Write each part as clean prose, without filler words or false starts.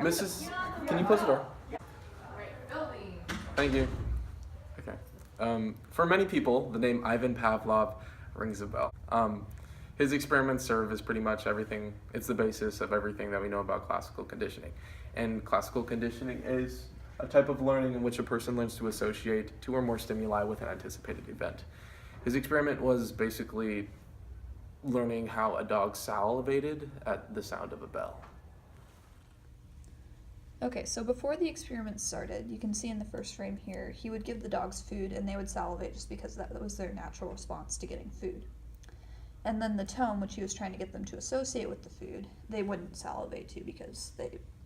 Mrs., can you close the door? Thank you. Okay. For many people, the name Ivan Pavlov rings a bell. His experiments serve as pretty much everything. It's the basis of everything that we know about classical conditioning. And classical conditioning is a type of learning in which a person learns to associate two or more stimuli with an anticipated event. His experiment was basically learning how a dog salivated at the sound of a bell. Okay, so before the experiment started, you can see in the first frame here, he would give the dogs food and they would salivate just because that was their natural response to getting food. And then the tone, which he was trying to get them to associate with the food, they wouldn't salivate to because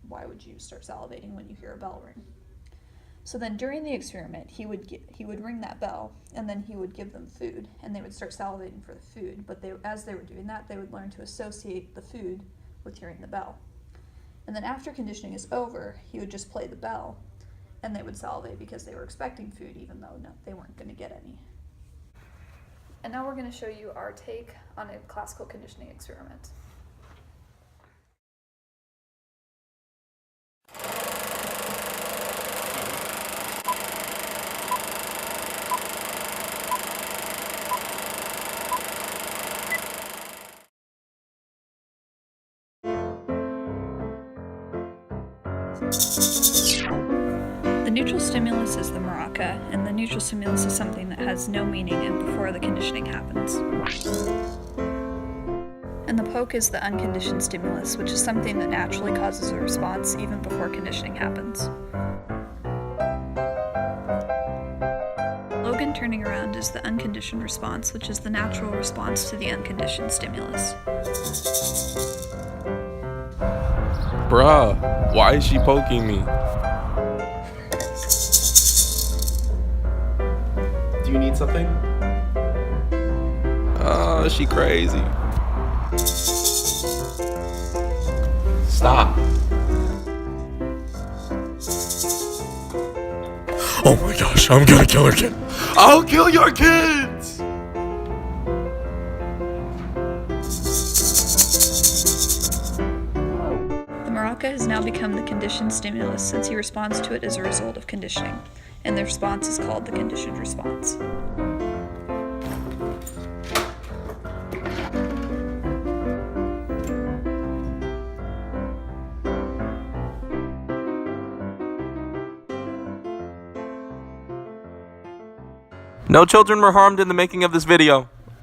why would you start salivating when you hear a bell ring? So then during the experiment, he would ring that bell and then he would give them food and they would start salivating for the food, but as they were doing that, they would learn to associate the food with hearing the bell. And then after conditioning is over, he would just play the bell and they would salivate because they were expecting food even though they weren't going to get any. And now we're going to show you our take on a classical conditioning experiment. The neutral stimulus is the maraca, and the neutral stimulus is something that has no meaning and before the conditioning happens. And the poke is the unconditioned stimulus, which is something that naturally causes a response even before conditioning happens. Logan turning around is the unconditioned response, which is the natural response to the unconditioned stimulus. Bruh, why is she poking me? Do you need something? She crazy. Stop. Oh my gosh, I'm gonna kill her kid. I'll kill your kids! The maraca has now become the conditioned stimulus since he responds to it as a result of conditioning, and the response is called the conditioned response. No children were harmed in the making of this video.